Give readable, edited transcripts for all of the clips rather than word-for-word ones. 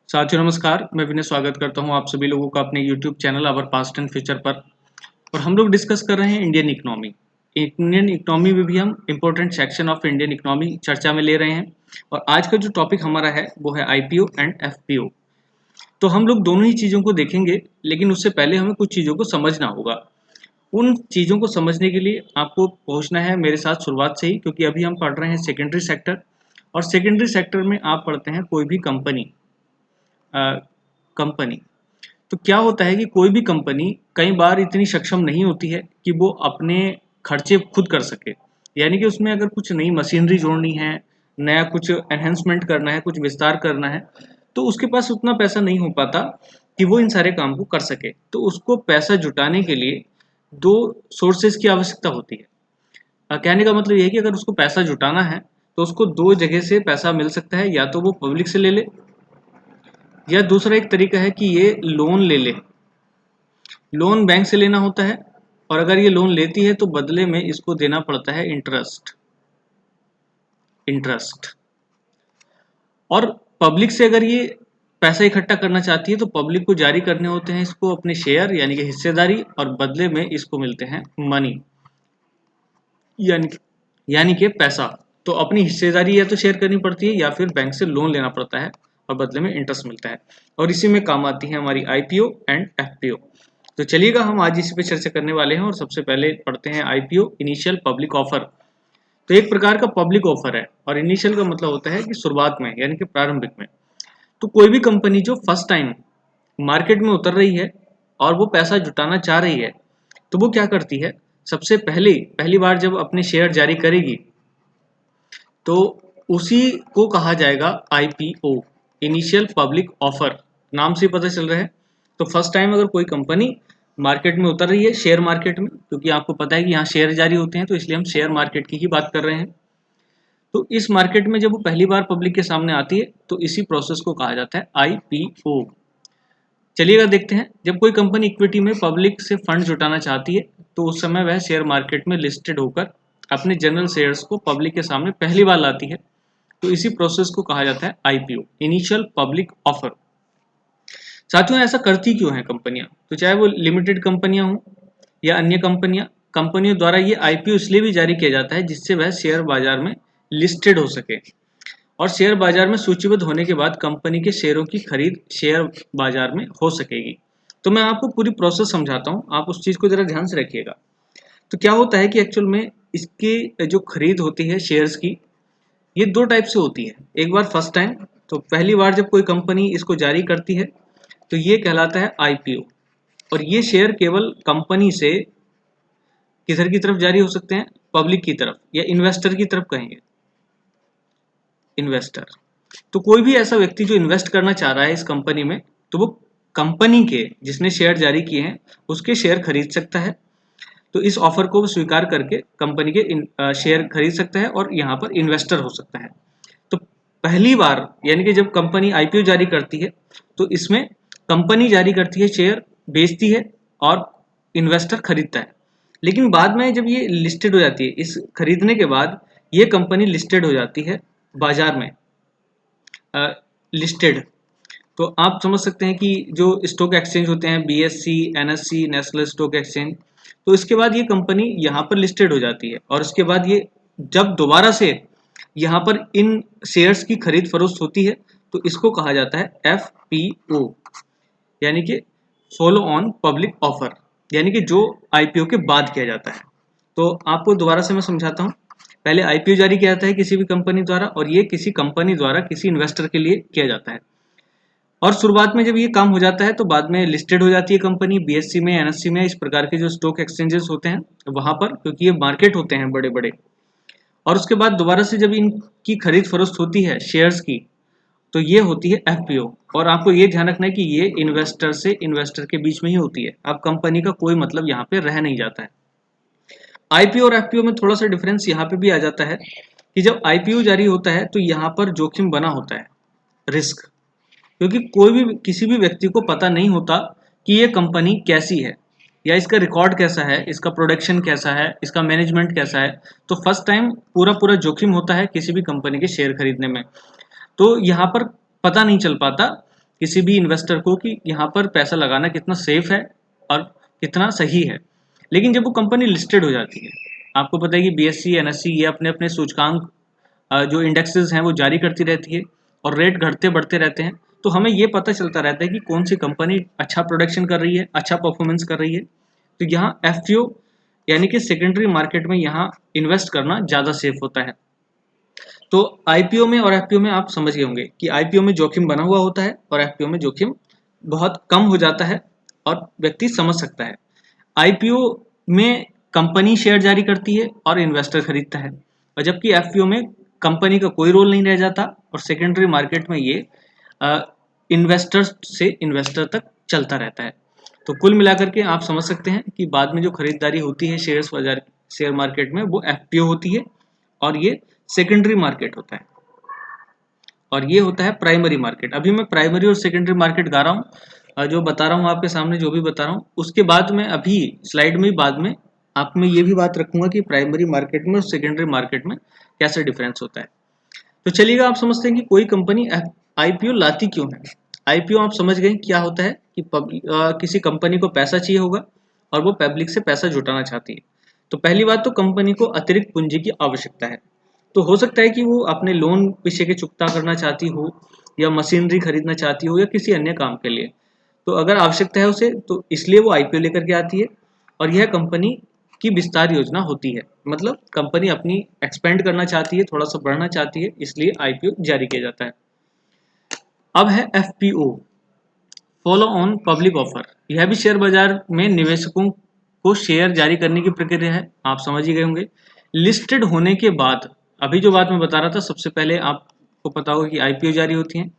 साथियों नमस्कार, मैं विनय स्वागत करता हूं आप सभी लोगों का अपने YouTube channel our past and future पर। और हम लोग डिस्कस कर रहे हैं इंडियन इकोनॉमी। इंडियन इकोनॉमी में भी हम important section of Indian economy चर्चा में ले रहे हैं। और आज का जो टॉपिक हमारा है वो है IPO एंड FPO। तो हम लोग दोनों ही चीज़ों को देखेंगे, लेकिन उससे पहले हमें कुछ चीज़ों को समझना होगा। उन चीज़ों को समझने के लिए आपको पहुँचना है मेरे साथ शुरुआत से ही, क्योंकि अभी हम पढ़ रहे हैं सेकेंडरी सेक्टर। और सेकेंडरी सेक्टर में आप पढ़ते हैं कोई भी कंपनी। तो क्या होता है कि कोई भी कंपनी कई बार इतनी सक्षम नहीं होती है कि वो अपने खर्चे खुद कर सके। यानी कि उसमें अगर कुछ नई मशीनरी जोड़नी है, नया कुछ एनहेंसमेंट करना है, कुछ विस्तार करना है, तो उसके पास उतना पैसा नहीं हो पाता कि वो इन सारे काम को कर सके। तो उसको पैसा जुटाने के लिए दो सोर्सेज की आवश्यकता होती है। कहने का मतलब ये है कि अगर उसको पैसा जुटाना है तो उसको दो जगह से पैसा मिल सकता है, या तो वो पब्लिक से ले ले, या दूसरा एक तरीका है कि ये लोन ले ले। लोन बैंक से लेना होता है, और अगर ये लोन लेती है तो बदले में इसको देना पड़ता है इंटरेस्ट। और पब्लिक से अगर ये पैसा इकट्ठा करना चाहती है तो पब्लिक को जारी करने होते हैं इसको अपने शेयर यानी कि हिस्सेदारी, और बदले में इसको मिलते हैं मनी यानी यानी कि पैसा। तो अपनी हिस्सेदारी या तो शेयर करनी पड़ती है या फिर बैंक से लोन लेना पड़ता है और बदले में इंटरेस्ट मिलता है। और इसी में काम आती है हमारी IPO एंड FPO। तो चलिएगा, हम आज इसी पे चर्चा करने वाले हैं। और सबसे पहले पढ़ते हैं IPO, इनिशियल पब्लिक ऑफर। तो एक प्रकार का पब्लिक ऑफर है, और इनिशियल का मतलब होता है कि शुरुआत में यानी कि प्रारंभिक में। तो कोई भी कंपनी जो फर्स्ट टाइम मार्केट में उतर रही है और वो पैसा जुटाना चाह रही है, तो वो क्या करती है, सबसे पहली बार जब अपने शेयर जारी करेगी तो उसी को कहा जाएगा IPO, इनिशियल पब्लिक ऑफर। नाम से पता चल रहा है। तो फर्स्ट टाइम अगर कोई कंपनी मार्केट में उतर रही है, शेयर मार्केट में, क्योंकि आपको पता है कि यहाँ शेयर जारी होते हैं, तो इसलिए हम शेयर मार्केट की ही बात कर रहे हैं। तो इस मार्केट में जब वो पहली बार पब्लिक के सामने आती है तो इसी प्रोसेस को कहा जाता है IPO। चलिएगा देखते हैं, जब कोई कंपनी इक्विटी में पब्लिक से फंड जुटाना चाहती है तो उस समय वह शेयर मार्केट में लिस्टेड होकर अपने जनरल शेयर्स को पब्लिक के सामने पहली बार लाती है। तो इसी प्रोसेस को कहा जाता है IPO, इनिशियल पब्लिक ऑफर। साथियों, ऐसा करती क्यों है कंपनियां? तो चाहे वो लिमिटेड कंपनियां हों या अन्य कंपनियों द्वारा ये IPO इसलिए भी जारी किया जाता है जिससे वह शेयर बाजार में लिस्टेड हो सके, और शेयर बाजार में सूचीबद्ध होने के बाद कंपनी के शेयरों की खरीद शेयर बाजार में हो सकेगी। तो मैं आपको पूरी प्रोसेस समझाता हूँ, आप उस चीज़ को जरा ध्यान से रखिएगा। तो क्या होता है कि एक्चुअल में इसकी जो खरीद होती है शेयर्स की, ये दो टाइप से होती है। एक बार फर्स्ट टाइम, तो पहली बार जब कोई कंपनी इसको जारी करती है तो ये कहलाता है IPO। और ये शेयर केवल कंपनी से किधर की तरफ जारी हो सकते हैं, पब्लिक की तरफ या इन्वेस्टर की तरफ कहेंगे, इन्वेस्टर। तो कोई भी ऐसा व्यक्ति जो इन्वेस्ट करना चाह रहा है इस कंपनी में, तो वो कंपनी के जिसने शेयर जारी किए हैं उसके शेयर खरीद सकता है। तो इस ऑफर को स्वीकार करके कंपनी के शेयर खरीद सकता है और यहाँ पर इन्वेस्टर हो सकता है। तो पहली बार यानी कि जब कंपनी IPO जारी करती है तो इसमें कंपनी जारी करती है शेयर, बेचती है और इन्वेस्टर खरीदता है। लेकिन बाद में जब ये लिस्टेड हो जाती है, इस खरीदने के बाद ये कंपनी लिस्टेड हो जाती है बाजार में, लिस्टेड। तो आप समझ सकते हैं कि जो स्टॉक एक्सचेंज होते हैं, BSE, NSE, national stock exchange, तो इसके बाद ये कंपनी यहाँ पर लिस्टेड हो जाती है। और उसके बाद ये जब दोबारा से यहाँ पर इन शेयर्स की खरीद फरोख्त होती है तो इसको कहा जाता है FPO, यानी कि फॉलो ऑन पब्लिक ऑफर, यानी कि जो IPO के बाद किया जाता है। तो आपको दोबारा से मैं समझाता हूँ। पहले IPO जारी किया जाता है किसी भी कंपनी द्वारा, और ये किसी कंपनी द्वारा किसी इन्वेस्टर के लिए किया जाता है। और शुरुआत में जब ये काम हो जाता है तो बाद में लिस्टेड हो जाती है कंपनी BSE में, NSE में, इस प्रकार के जो स्टॉक एक्सचेंजेस होते हैं वहां पर, क्योंकि ये मार्केट होते हैं बड़े बड़े। और उसके बाद दोबारा से जब इनकी खरीद फरोख्त होती है शेयर्स की, तो ये होती है FPO। और आपको ये ध्यान रखना है कि ये इन्वेस्टर से इन्वेस्टर के बीच में ही होती है। अब कंपनी का कोई मतलब यहाँ पे रह नहीं जाता है। IPO और FPO में थोड़ा सा डिफरेंस यहाँ पे भी आ जाता है कि जब IPO जारी होता है तो यहाँ पर जोखिम बना होता है, रिस्क। क्योंकि कोई भी किसी भी व्यक्ति को पता नहीं होता कि ये कंपनी कैसी है, या इसका रिकॉर्ड कैसा है, इसका प्रोडक्शन कैसा है, इसका मैनेजमेंट कैसा है। तो फर्स्ट टाइम पूरा पूरा जोखिम होता है किसी भी कंपनी के शेयर खरीदने में। तो यहाँ पर पता नहीं चल पाता किसी भी इन्वेस्टर को कि यहाँ पर पैसा लगाना कितना सेफ है और कितना सही है। लेकिन जब वो कंपनी लिस्टेड हो जाती है, आपको पता है कि BSE NSE ये अपने अपने सूचकांक जो इंडेक्सेस हैं वो जारी करती रहती है और रेट घटते बढ़ते रहते हैं, तो हमें ये पता चलता रहता है कि कौन सी कंपनी अच्छा प्रोडक्शन कर रही है, अच्छा परफॉर्मेंस कर रही है। तो यहाँ FPO यानी कि सेकेंडरी मार्केट में यहाँ इन्वेस्ट करना ज़्यादा सेफ होता है। तो IPO में और FPO में आप समझ गए होंगे कि IPO में जोखिम बना हुआ होता है और FPO में जोखिम बहुत कम हो जाता है और व्यक्ति समझ सकता है। IPO में कंपनी शेयर जारी करती है और इन्वेस्टर खरीदता है, और जबकि FPO में कंपनी का कोई रोल नहीं रह जाता और सेकेंडरी मार्केट में ये इन्वेस्टर से इन्वेस्टर तक चलता रहता है। तो कुल मिलाकर के आप समझ सकते हैं कि बाद में जो खरीदारी होती है शेयर मार्केट में वो FPO होती है और ये सेकेंडरी मार्केट होता है, और ये होता है प्राइमरी मार्केट। अभी मैं प्राइमरी और सेकेंडरी मार्केट गा रहा हूँ, जो बता रहा हूँ आपके सामने, जो भी बता रहा हूँ उसके बाद में अभी स्लाइड में बाद में आप में ये भी बात रखूंगा कि प्राइमरी मार्केट में और सेकेंडरी मार्केट में कैसे डिफरेंस होता है। तो चलिएगा, आप समझते हैं कि कोई कंपनी IPO लाती क्यों है। IPO आप समझ गए क्या होता है कि किसी कंपनी को पैसा चाहिए होगा और वो पब्लिक से पैसा जुटाना चाहती है। तो पहली बात तो कंपनी को अतिरिक्त पूंजी की आवश्यकता है। तो हो सकता है कि वो अपने लोन पीछे के चुकता करना चाहती हो, या मशीनरी खरीदना चाहती हो, या किसी अन्य काम के लिए। तो अगर आवश्यकता है उसे, तो इसलिए वो IPO लेकर के आती है, और यह कंपनी की विस्तार योजना होती है। मतलब कंपनी अपनी एक्सपेंड करना चाहती है, थोड़ा सा बढ़ना चाहती है, इसलिए IPO जारी किया जाता है। अब है FPO, follow on public offer. यह भी शेयर बाजार में निवेशकों को शेयर जारी करने की प्रक्रिया है, आप समझ ही गए होंगे। लिस्टेड होने के बाद, अभी जो बात मैं बता रहा था, सबसे पहले आपको पता होगा कि IPO जारी होती है,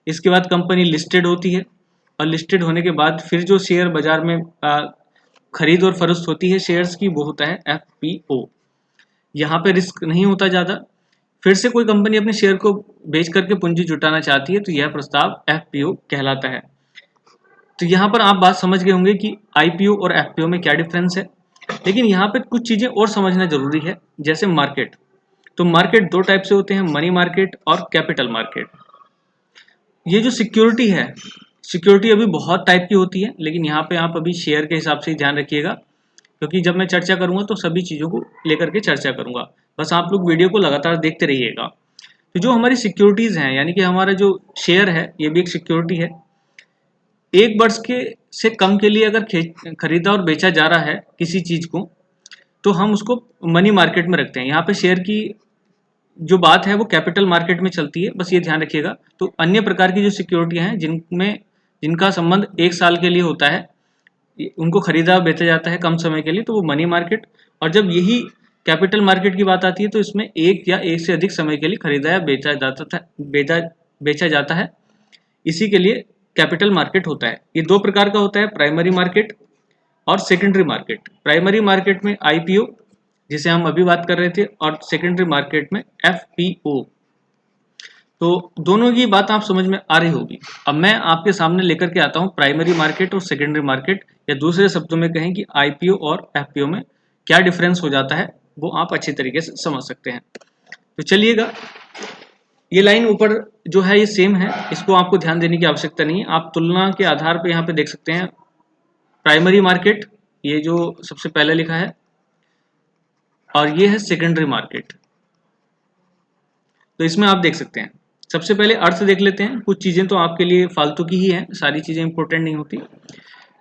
इसके बाद कंपनी लिस्टेड होती है, और लिस्टेड होने के बाद फिर जो शेयर बाजार में खरीद और फरोख्त होती है शेयर्स की, वो होता है FPO। यहाँ पे रिस्क नहीं होता ज़्यादा। फिर से कोई कंपनी अपने शेयर को बेच करके पूंजी जुटाना चाहती है, तो यह प्रस्ताव FPO कहलाता है। तो यहाँ पर आप बात समझ गए होंगे कि IPO और FPO में क्या डिफरेंस है। लेकिन यहाँ पे कुछ चीज़ें और समझना जरूरी है, जैसे मार्केट। तो मार्केट दो टाइप से होते हैं, मनी मार्केट और कैपिटल मार्केट। ये जो सिक्योरिटी है, सिक्योरिटी अभी बहुत टाइप की होती है, लेकिन यहाँ पे आप अभी शेयर के हिसाब से ध्यान रखिएगा, क्योंकि जब मैं चर्चा करूंगा तो सभी चीज़ों को लेकर के चर्चा करूंगा। बस आप लोग वीडियो को लगातार देखते रहिएगा। तो जो हमारी सिक्योरिटीज़ हैं, यानी कि हमारा जो शेयर है, ये भी एक सिक्योरिटी है। एक वर्ष के से कम के लिए अगर खरीदा और बेचा जा रहा है किसी चीज़ को, तो हम उसको मनी मार्केट में रखते हैं। यहाँ पे शेयर की जो बात है वो कैपिटल मार्केट में चलती है, बस ये ध्यान रखिएगा। तो अन्य प्रकार की जो सिक्योरिटियाँ हैं जिनका संबंध 1 साल के लिए होता है, उनको खरीदा बेचा जाता है कम समय के लिए, तो वो मनी मार्केट। और जब यही कैपिटल मार्केट की बात आती है, तो इसमें एक या एक से अधिक समय के लिए खरीदा या बेचा जाता है, इसी के लिए कैपिटल मार्केट होता है। ये दो प्रकार का होता है, प्राइमरी मार्केट और सेकेंडरी मार्केट। प्राइमरी मार्केट में IPO, जिसे हम अभी बात कर रहे थे, और सेकेंडरी मार्केट में FPO। तो दोनों की बात आप समझ में आ रही होगी। अब मैं आपके सामने लेकर के आता हूं प्राइमरी मार्केट और सेकेंडरी मार्केट, या दूसरे शब्दों में कहें कि IPO और FPO में क्या डिफरेंस हो जाता है, वो आप अच्छी तरीके से समझ सकते हैं। तो चलिएगा, ये लाइन ऊपर जो है ये सेम है, इसको आपको ध्यान देने की आवश्यकता नहीं है। आप तुलना के आधार पर यहाँ पे देख सकते हैं प्राइमरी मार्केट, ये जो सबसे पहले लिखा है, और ये है सेकेंडरी मार्केट। तो इसमें आप देख सकते हैं, सबसे पहले अर्थ देख लेते हैं। कुछ चीज़ें तो आपके लिए फालतू की ही हैं, सारी चीज़ें इंपॉर्टेंट नहीं होती।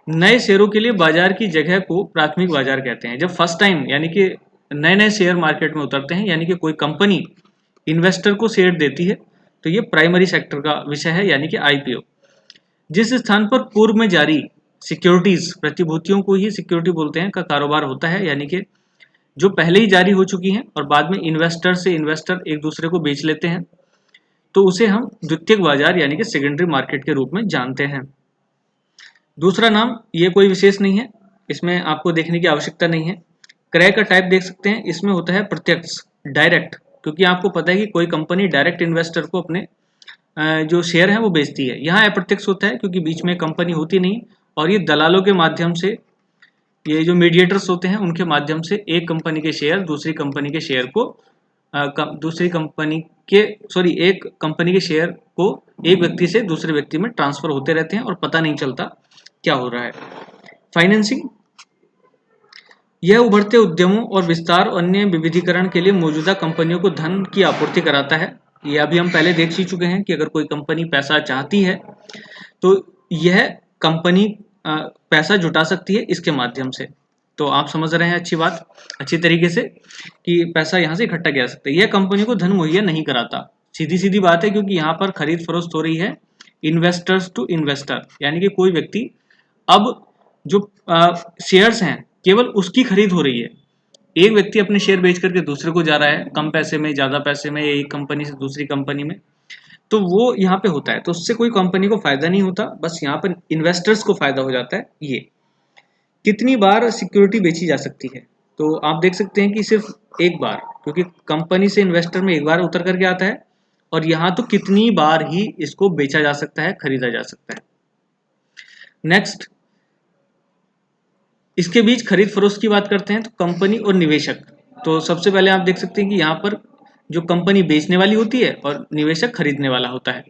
नए शेयरों के लिए बाजार की जगह को प्राथमिक बाजार कहते हैं। जब फर्स्ट टाइम यानी कि नए नए शेयर मार्केट में उतरते हैं, यानी कि कोई कंपनी इन्वेस्टर को शेयर देती है, तो ये प्राइमरी सेक्टर का विषय है, यानी कि IPO। जिस स्थान पर पूर्व में जारी सिक्योरिटीज, प्रतिभूतियों को ही सिक्योरिटी बोलते हैं, का कारोबार होता है, यानी कि जो पहले ही जारी हो चुकी हैं और बाद में इन्वेस्टर से इन्वेस्टर एक दूसरे को बेच लेते हैं, तो उसे हम द्वितीयक बाजार यानी कि सेकेंडरी मार्केट के रूप में जानते हैं। दूसरा नाम ये कोई विशेष नहीं है, इसमें आपको देखने की आवश्यकता नहीं है। क्रय का टाइप देख सकते हैं, इसमें होता है प्रत्यक्ष, डायरेक्ट, क्योंकि आपको पता है कि कोई कंपनी डायरेक्ट इन्वेस्टर को अपने जो शेयर है वो बेचती है। यहाँ अप्रत्यक्ष होता है, क्योंकि बीच में कंपनी होती नहीं, और ये दलालों के माध्यम से, ये जो मीडिएटर्स होते हैं उनके माध्यम से एक कंपनी के शेयर दूसरी कंपनी के शेयर को दूसरी कंपनी के एक कंपनी के शेयर को एक व्यक्ति से दूसरे व्यक्ति में ट्रांसफर होते रहते हैं और पता नहीं चलता क्या हो रहा है। फाइनेंसिंग, यह उभरते उद्यमों और विस्तार और अन्य विविधीकरण के लिए मौजूदा कंपनियों को धन की आपूर्ति कराता है। ये अभी हम पहले देख ही चुके हैं कि अगर कोई कंपनी पैसा चाहती है तो यह कंपनी पैसा जुटा सकती है इसके माध्यम से। तो आप समझ रहे हैं अच्छी तरीके से कि पैसा यहाँ से इकट्ठा किया जा सकता है। यह कंपनी को धन मुहैया नहीं कराता, सीधी सीधी बात है, क्योंकि यहाँ पर खरीद फरोख्त हो रही है इन्वेस्टर्स टू इन्वेस्टर, यानी कि कोई व्यक्ति अब जो शेयर्स हैं केवल उसकी खरीद हो रही है। एक व्यक्ति अपने शेयर बेच करके दूसरे को जा रहा है, कम पैसे में ज़्यादा पैसे में, एक कंपनी से दूसरी कंपनी में, तो वो यहाँ पे होता है। तो उससे कोई कंपनी को फायदा नहीं होता, बस यहाँ पर इन्वेस्टर्स को फायदा हो जाता है। ये कितनी बार सिक्योरिटी बेची जा सकती है, तो आप देख सकते हैं कि सिर्फ एक बार, क्योंकि कंपनी से इन्वेस्टर में एक बार उतर करके आता है, और यहाँ तो कितनी बार ही इसको बेचा जा सकता है, खरीदा जा सकता है। नेक्स्ट, इसके बीच खरीद फरोख्त की बात करते हैं तो कंपनी और निवेशक। तो सबसे पहले आप देख सकते हैं कि यहाँ पर जो कंपनी बेचने वाली होती है और निवेशक खरीदने वाला होता है।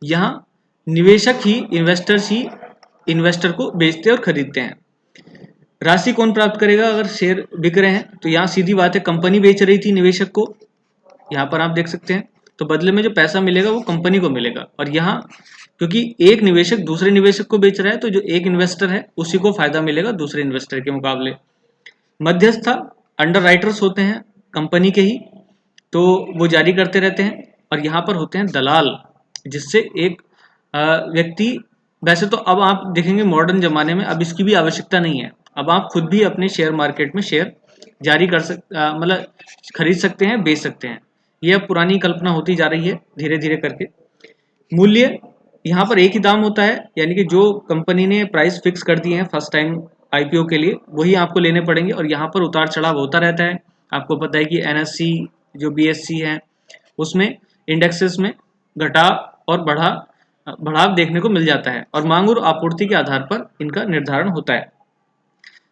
यहाँ निवेशक ही इन्वेस्टर को बेचते और खरीदते हैं। राशि कौन प्राप्त करेगा अगर शेयर बिक रहे हैं, तो यहाँ सीधी बात है, कंपनी बेच रही थी निवेशक को, यहाँ पर आप देख सकते हैं, तो बदले में जो पैसा मिलेगा वो कंपनी को मिलेगा। और यहाँ क्योंकि एक निवेशक दूसरे निवेशक को बेच रहा है, तो जो एक इन्वेस्टर है उसी को फायदा मिलेगा दूसरे इन्वेस्टर के मुकाबले। मध्यस्थ अंडर राइटर्स होते हैं कंपनी के ही, तो वो जारी करते रहते हैं। और यहाँ पर होते हैं दलाल, जिससे एक व्यक्ति, वैसे तो अब आप देखेंगे मॉडर्न जमाने में अब इसकी भी आवश्यकता नहीं है, अब आप खुद भी अपने शेयर मार्केट में शेयर जारी कर मतलब खरीद सकते हैं, बेच सकते हैं। यह पुरानी कल्पना होती जा रही है धीरे धीरे करके। मूल्य, यहाँ पर एक ही दाम होता है, यानी कि जो कंपनी ने प्राइस फिक्स कर दिए हैं फर्स्ट टाइम आईपीओ के लिए वही आपको लेने पड़ेंगे, और यहाँ पर उतार चढ़ाव होता रहता है। आपको पता है कि एनएससी जो बीएससी है उसमें इंडेक्सेस में घटाव और बढ़ाव देखने को मिल जाता है, और मांग और आपूर्ति के आधार पर इनका निर्धारण होता है।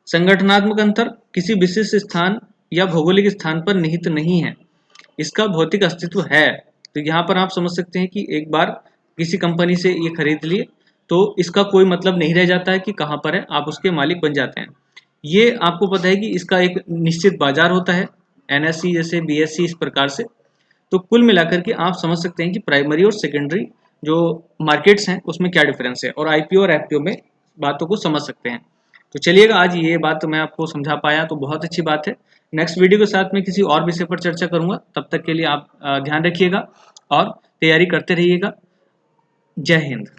संगठनात्मक अंतर किसी विशिष्ट स्थान या भौगोलिक स्थान पर निहित नहीं है, इसका भौतिक अस्तित्व है। तो यहाँ पर आप समझ सकते हैं कि एक बार किसी कंपनी से ये खरीद लिए तो इसका कोई मतलब नहीं रह जाता है कि कहाँ पर है, आप उसके मालिक बन जाते हैं। ये आपको पता है कि इसका एक निश्चित बाजार होता है, एनएससी जैसे बीएससी इस प्रकार से। तो कुल मिलाकर के आप समझ सकते हैं कि प्राइमरी और सेकेंडरी जो मार्केट्स हैं उसमें क्या डिफरेंस है, और आईपीओ और एफपीओ में बातों को समझ सकते हैं। तो चलिएगा, आज ये बात मैं आपको समझा पाया तो बहुत अच्छी बात है। नेक्स्ट वीडियो के साथ मैं किसी और विषय पर चर्चा करूंगा, तब तक के लिए आप ध्यान रखिएगा और तैयारी करते रहिएगा। जय हिंद।